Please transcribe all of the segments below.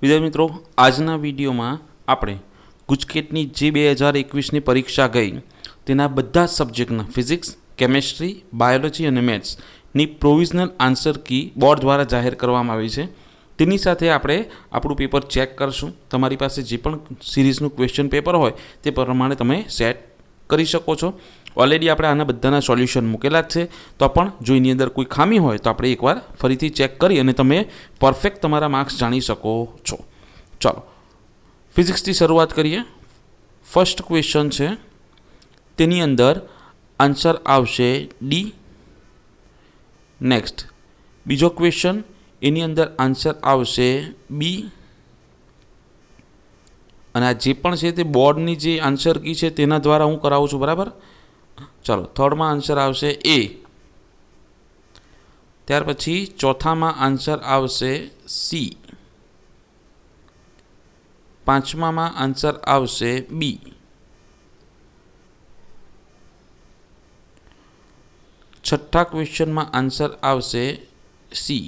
विद्यार्थी मित्रों, आजना विडियो में आपणे गुजकेटनी जे 2021 परीक्षा गई तेना बधा सब्जेक्टना फिजिक्स, केमिस्ट्री, बायोलॉजी और मैथ्स नी प्रोविजनल आंसर की बोर्ड द्वारा जाहिर करवामां आवी छे। तेनी साथे आपणे आपणुं पेपर चेक करशुं। तमारी पासे जे पण सीरीजनुं क्वेश्चन पेपर होय ते प्रमाणे तमे सेट करी शको छो। ऑलरेडी આપણે આના બધાના સોલ્યુશન મૂકેલા જ છે, તો પણ જો એની અંદર કોઈ ખામી હોય તો આપણે એકવાર ફરીથી ચેક કરી અને તમે પરફેક્ટ તમારા માર્ક્સ જાણી શકો છો। ચાલો ફિઝિક્સથી શરૂઆત કરીએ। ફર્સ્ટ ક્વેશ્ચન છે, તેની અંદર આન્સર આવશે ડી। નેક્સ્ટ બીજો ક્વેશ્ચન, એની અંદર આન્સર આવશે બી। અને આ જે પણ છે તે બોર્ડની જે આન્સર કી છે તેના દ્વારા હું કરાવું છું, બરાબર। चलो थर्ड में आंसर आवशे ए। त्यार पछी चौथा में आंसर आवशे सी। पांचमा में आंसर आवशे बी। छठा क्वेश्चन में आंसर आवशे सी।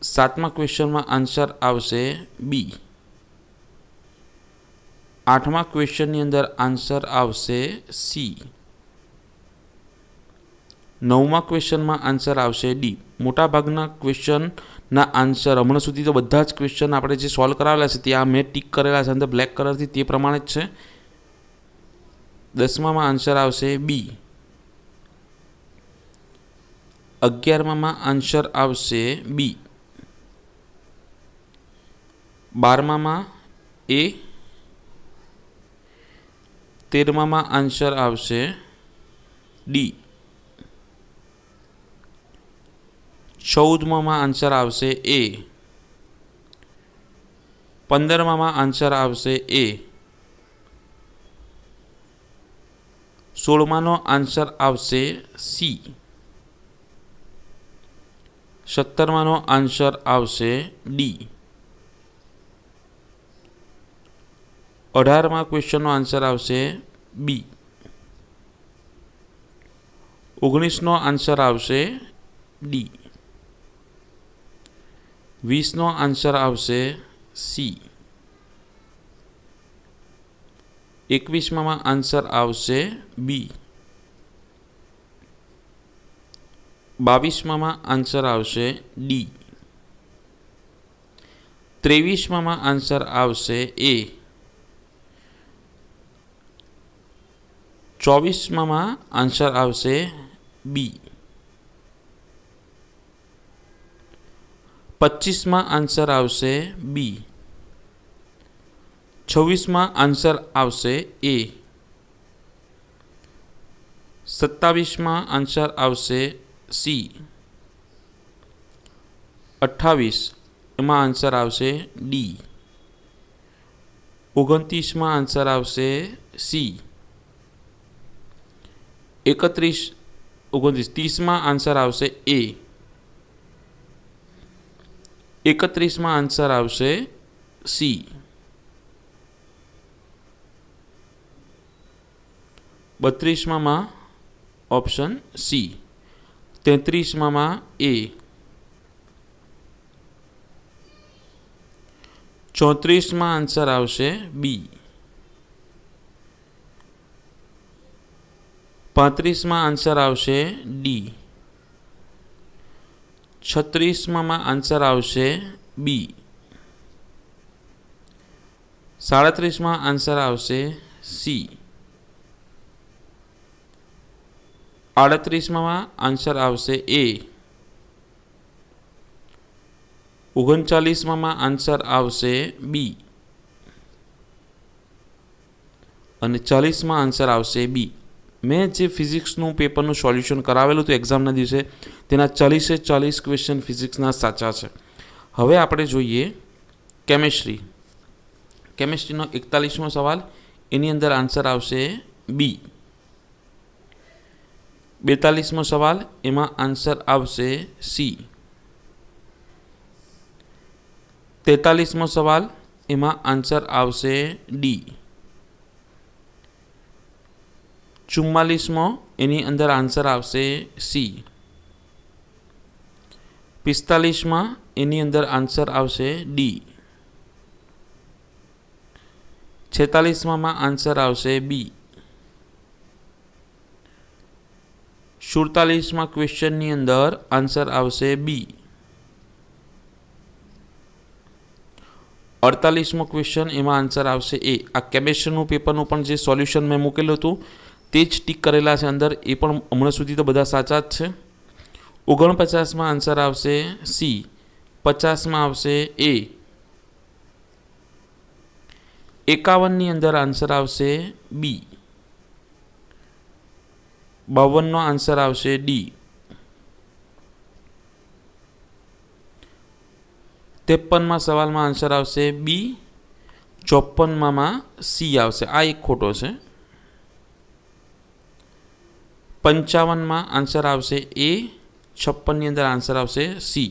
सातमा क्वेश्चन में आंसर आवशे बी। आठमा क्वेश्चन नी अंदर आंसर आवशे सी। नवमा क्वेश्चन में आंसर आवशे डी। मोटा भागना क्वेश्चन ना आंसर हमणां सुधी तो बधा ज क्वेश्चन आपणे जे सॉल्व करावेला छे त्यां मैं टीक करेला छे अंदर ब्लेक कलर थी, ते प्रमाणे ज छे। दसमा में आंसर आवशे बी। 11मा में आंसर आवशे बी। 12मा में ए। 13मा में आंसर आवशे डी। 14मा में आंसर आवशे ए। 15मा में आंसर आवशे ए। 16मा नो आंसर आवशे सी। 17मा नो आंसर आवशे डी। 18मा क्वेश्चन नो आंसर आवशे बी। 19 नो आंसर आवशे डी। 20 नो आंसर आवशे सी। 21मा में आंसर आवशे बी। 22मा में आंसर आवशे डी। 23मा में आंसर आवशे ए। 24मा में आंसर आवशे बी। 25मा आंसर आवशे बी। 26मा आंसर आवशे ए। 27मा आंसर आवशे सी। 28 एमां आंसर आवशे डी। 29मा आंसर आवशे सी। 31 29 30मा आंसर आवशे ए। 31मा आंसर आवशे सी। 32मा में ऑप्शन सी। 33मा में ए। 34मा आंसर आवशे बी। 35मा आंसर आवशे डी। 36मा में आंसर आवशे बी। 37मा आंसर आवशे सी। 38मा में आंसर आवशे ए। 39मा में आंसर आवशे बी। અને 40मा आंसर आवशे बी। मैं जे फिजिक्सનું पेपरનું સોલ્યુશન કરાવેલું હતું એક્ઝામના દિવસે તેના 40 40 ક્વેશ્ચન ફિઝિક્સના સાચા છે। હવે આપણે જોઈએ કેમિસ્ટ્રી। કેમિસ્ટ્રીનો 41મો સવાલ, એની અંદર આન્સર આવશે બી। 42મો સવાલ, એમાં આન્સર આવશે સી। 43મો સવાલ, એમાં આન્સર આવશે ડી। 44મો એની અંદર આન્સર આવશે સી। 45 में एनी अंदर आंसर आवशे डी। 46 में आंसर आवशे बी। 47 में क्वेश्चन नी अंदर आंसर आवशे बी। 48मो क्वेश्चन एमां आंसर आवशे ए। आ केमिस्ट्रीनुं पेपरनुं पण जे सोल्यूशन मैं मूकेलुं हतुं ते ज टीक करेला छे अंदर, ए पण हमणां सुधी तो बधा साचा ज छे। 49 में आंसर आवशे सी। 50 में आवशे ए। 51 नी अंदर आंसर आवशे बी। 52 नो आंसर आवशे डी। 53 में सवाल में आंसर आवशे बी। 54 में सी आवशे। आ एक खोटो छे। 55 में आंसर आवशे ए। 56 नी अंदर आंसर आवशे सी।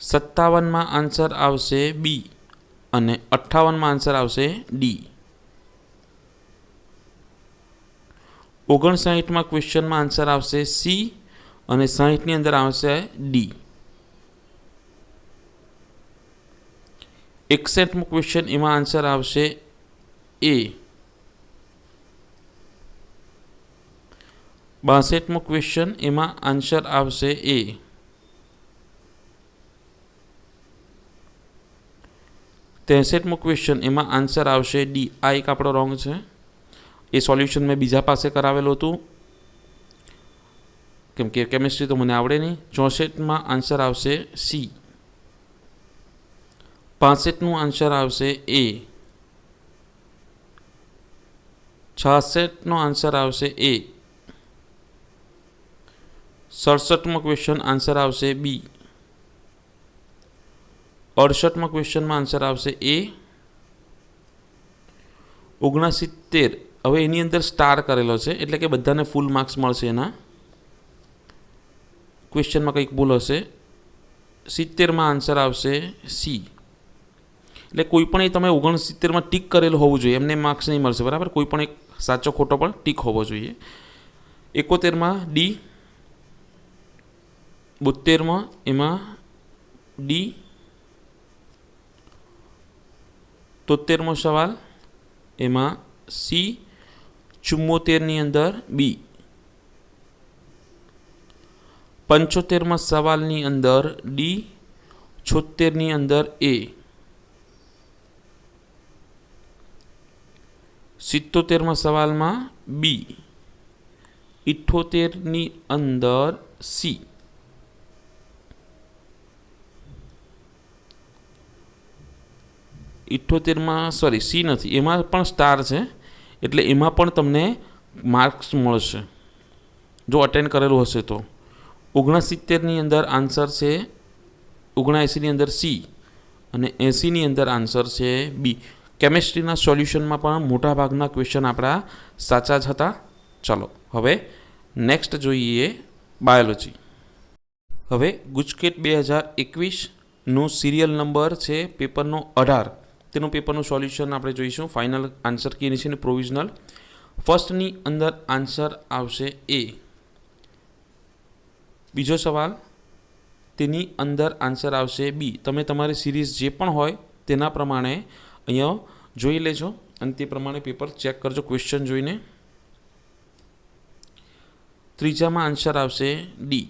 57 में आंसर आवशे बी अने 58 में आंसर आवशे डी। 59 में क्वेश्चन में आंसर आवशे सी अने 60 नी अंदर आवशे डी। 61 में क्वेश्चन एमां आंसर आवशे ए। 62 में क्वेश्चन एमां आंसर आवशे ए। 63 में क्वेश्चन एमां आंसर आवशे डी। आ एक आपणो रोंग छे। ए सोल्यूशन मैं बीजा पासे करावेलो हतुं केम के केमिस्ट्री तो मने आवड़े नहीं। 64 में आंसर आवशे सी। 65 નું आंसर आवशे ए। 66 નો आंसर आवशे ए। 67 में क्वेश्चन आंसर आवशे बी। 68 में क्वेश्चन में आंसर आवशे ए। 69 हवे एनी अंदर स्टार करेलो छे एटले के बधाने फूल मार्क्स मळशे। एना क्वेश्चन में कंईक भूल हशे। 70 में आंसर आवशे सी। એટલે કોઈ પણ તમે 69 માં ટીક કરેલું હોવું જોઈએ, એમને માર્ક્સ નહીં મળશે, બરાબર। કોઈ પણ એક સાચો ખોટો પણ ટીક હોવો જોઈએ। 71 માં ડી। 72 માં એમાં ડી। 73 મો સવાલ એમાં सी। 74 ની અંદર બી। 75 માં સવાલની અંદર ડી। 76 ની અંદર એ। 77 में सवाल में बी। 78 नी अंदर सी। 78 में सॉरी सी नहीं, एमां पण स्टार है एटले एमां पण तमने मार्क्स मळशे जो अटेन्ड करेलुं हशे तो। 69 नी अंदर आंसर है 79 नी अंदर सी अने 80 नी अंदर आंसर है बी। केमिस्ट्रीना सोल्यूशन में पण मोटा भागना क्वेश्चन आपणा साचा ज हता। चलो हवे नेक्स्ट जोईए बायोलॉजी। हवे गुजकेट 2021 नो सीरियल नंबर है पेपरनो 18 तेनु पेपरनु सोल्यूशन आपणे जोईशुं। फाइनल आंसर की छे प्रोविजनल। फर्स्ट नी अंदर आंसर आवशे ए। बीजो सवाल तेनी अंदर आंसर आवशे बी। तमे तमारी सीरीज जे पण होय तेना प्रमाणे अहींया जोई लेजो अने ते प्रमाणे पेपर चेक करजो क्वेश्चन जोईने। त्रीजा में आंसर आवशे डी।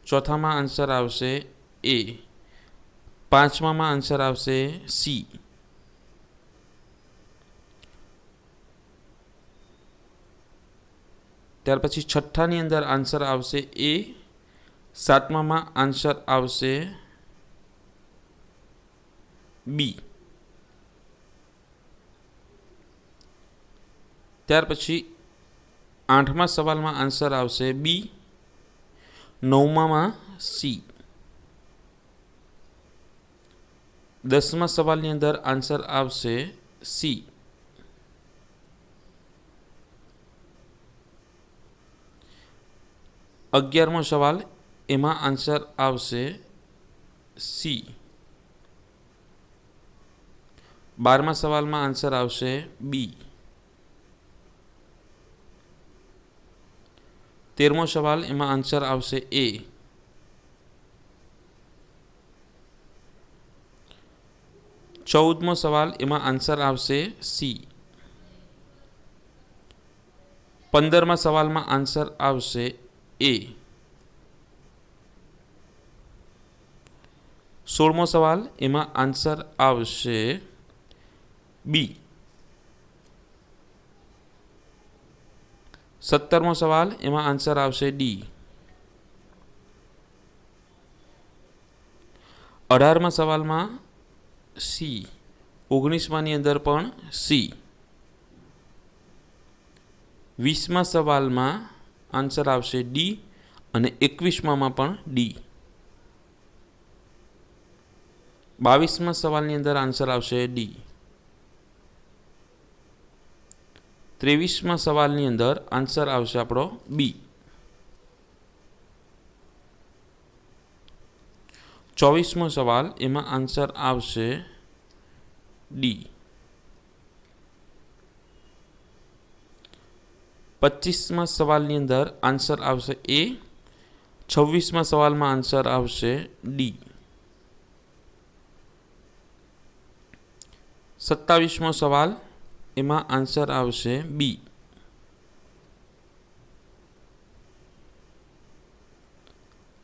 चौथा में आंसर आवशे ए। पांचमा में आंसर आवशे सी। त्यार पछी छठ्ठा नी अंदर आंसर आवशे ए। सातमा में आंसर आवशे बी। त्यार पछी आठमा सवाल में आंसर आवशे बी। नवमा में सी। 10मा सवाल नी अंदर आंसर आवशे सी। 11मो सवाल एमां आंसर आवशे सी। 12मा सवाल में आंसर आवशे बी। 13મો સવાલ, એમાં આન્સર આવશે એ. 14મો સવાલ, એમાં આન્સર આવશે સી. 15મા સવાલમાં આન્સર આવશે એ. 16મો સવાલ, એમાં આન્સર આવશે બી. 17મો સવાલ, એમાં આન્સર આવશે ડી. 18મા સવાલમાં સી. 19માની અંદર પણ સી. 20મા સવાલમાં આન્સર આવશે ડી અને 21મામાં પણ ડી. 22મા સવાલની અંદર આન્સર આવશે ડી. 23મા સવાલની અંદર આન્સર આવશે આપણો બી. 24મો સવાલ, એમાં આન્સર આવશે ડી. 25મા સવાલની અંદર આન્સર આવશે એ. 26મા સવાલમાં આન્સર આવશે ડી. 27મો સવાલ, એમાં આન્સર આવશે બી.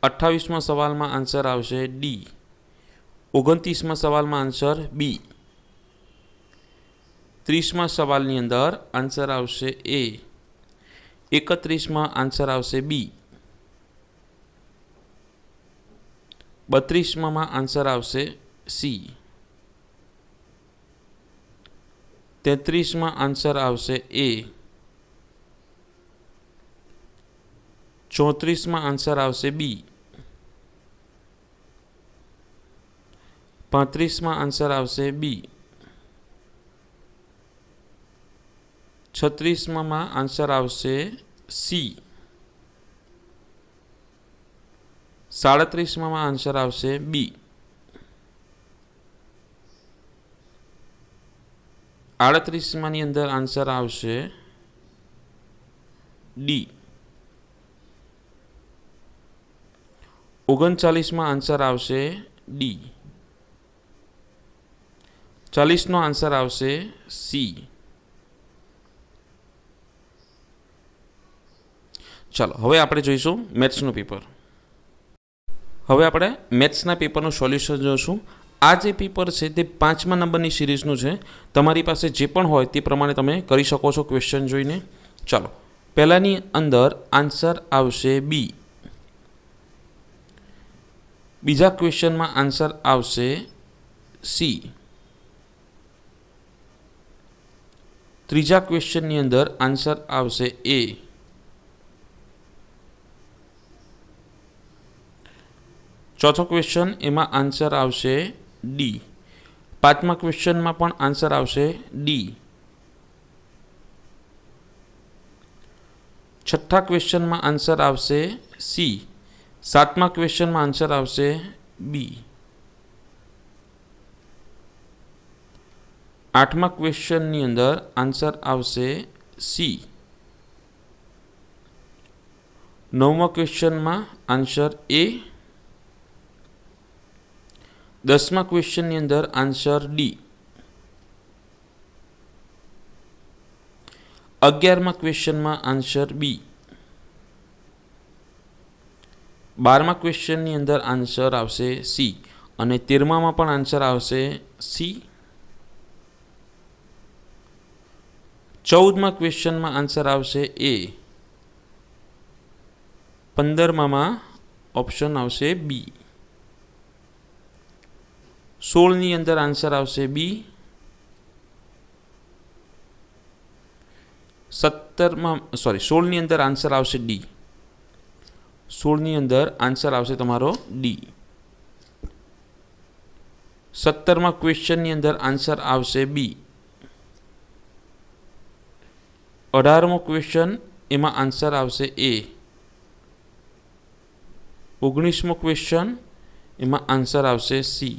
28મા સવાલમાં આન્સર આવશે ડી. 29મા સવાલમાં આન્સર બી. 30મા સવાલની અંદર આન્સર આવશે એ. 31માં આન્સર આવશે બી. 32માં આન્સર આવશે સી. 33માં આન્સર આવશે એ. 34માં આન્સર આવશે બી. 35માં આન્સર આવશે બી. 36માં આન્સર આવશે સી. 37માં આન્સર આવશે બી. 38માની અંદર આન્સર આવશે ડી. 39માં આન્સર આવશે ડી. 40નો આન્સર આવશે સી. ચાલો હવે આપણે જોઈશું મેથ્સનું પેપર. હવે આપણે મેથ્સના પેપરનું સોલ્યુશન જોઈશું. આ જે પેપર છે તે 5મા નંબરની સિરીઝનું છે. તમારી પાસે જે પણ હોય તે પ્રમાણે તમે કરી શકો છો ક્વેશ્ચન જોઈને. ચાલો, પહેલાંની અંદર આન્સર આવશે બી. બીજા ક્વેશ્ચનમાં આન્સર આવશે સી. ત્રીજા ક્વેશ્ચનની અંદર આન્સર આવશે એ. ચોથો ક્વેશ્ચન, એમાં આન્સર આવશે ડી. 5મા ક્વેશ્ચનમાં પણ આન્સર આવશે ડી. 6થા ક્વેશ્ચનમાં આન્સર આવશે સી. 7મા ક્વેશ્ચનમાં આન્સર આવશે બી. 8મા ક્વેશ્ચનની અંદર આન્સર આવશે સી. 9મા ક્વેશ્ચનમાં આન્સર એ. 10મા ક્વેશ્ચનની અંદર આન્સર ડી. 11મા ક્વેશ્ચનમાં આન્સર બી. 12મા ક્વેશ્ચનની અંદર આન્સર આવશે સી અને 13મામાં પણ આન્સર આવશે સી. 14મા ક્વેશ્ચનમાં આન્સર આવશે એ. 15મામાં ઓપ્શન આવશે બી. 16ની અંદર આન્સર આવશે બી. 16ની અંદર આન્સર આવશે ડી. 16ની અંદર આન્સર આવશે તમારો ડી. 17મા ક્વેશ્ચનની અંદર આન્સર આવશે બી. 18મો ક્વેશ્ચન, એમાં આન્સર આવશે એ. 19મો ક્વેશ્ચન, એમાં આન્સર આવશે સી.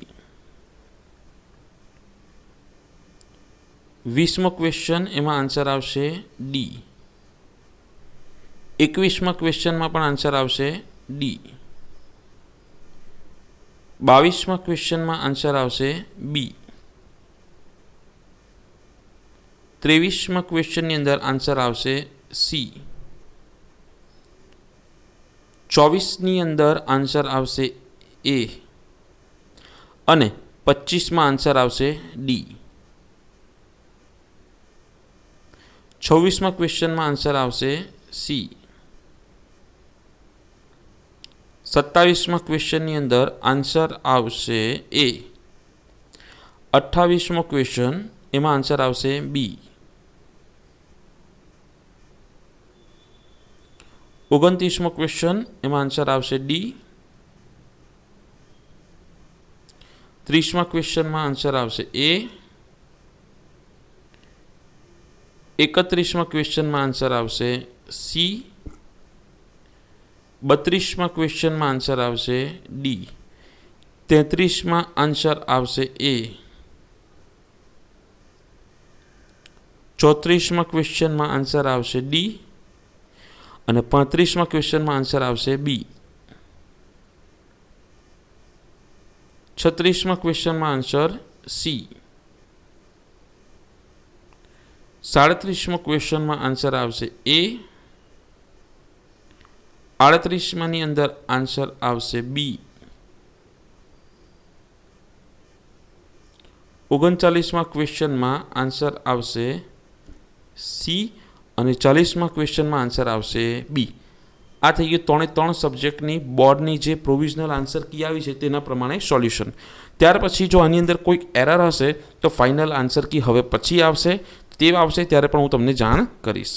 20મો ક્વેશ્ચન, એમાં આન્સર આવશે ડી. 21માં ક્વેશ્ચનમાં પણ આન્સર આવશે ડી. 22માં ક્વેશ્ચનમાં આન્સર આવશે બી. 23માં ક્વેશ્ચનની અંદર આન્સર આવશે સી. 24ની અંદર આન્સર આવશે એ અને 25માં આન્સર આવશે ડી. 26માં ક્વેશ્ચનમાં આન્સર આવશે સી. 27માં ક્વેશ્ચનની અંદર આન્સર આવશે એ. 28મો ક્વેશ્ચન એમાં આન્સર આવશે બી. 29મો ક્વેશ્ચન એમાં આન્સર આવશે ડી. 30મા ક્વેશ્ચનમાં આન્સર આવશે એ. 31મા ક્વેશ્ચનમાં આન્સર આવશે સી. 32મા ક્વેશ્ચનમાં આન્સર આવશે ડી. 33માં આન્સર આવશે એ. 34મા ક્વેશ્ચનમાં આન્સર આવશે ડી અને 35મા ક્વેશ્ચનમાં આન્સર આવશે બી. 36મા ક્વેશ્ચનમાં આન્સર સી. 37મા ક્વેશ્ચનમાં આન્સર આવશે એ. 38માની અંદર આન્સર આવશે બી. 39મા ક્વેશ્ચનમાં આન્સર આવશે સી અને 40મા ક્વેશ્ચનમાં આન્સર આવશે બી. આ થઈ ગયું 3 સબ્જેક્ટની બોર્ડની જે પ્રોવિઝનલ આન્સર કી આવી છે તેના પ્રમાણે સોલ્યુશન. ત્યાર પછી જો આની અંદર કોઈક એરર હશે તો ફાઇનલ આન્સર કી હવે પછી આવશે, તે આવશે ત્યારે પણ હું તમને જાણ કરીશ.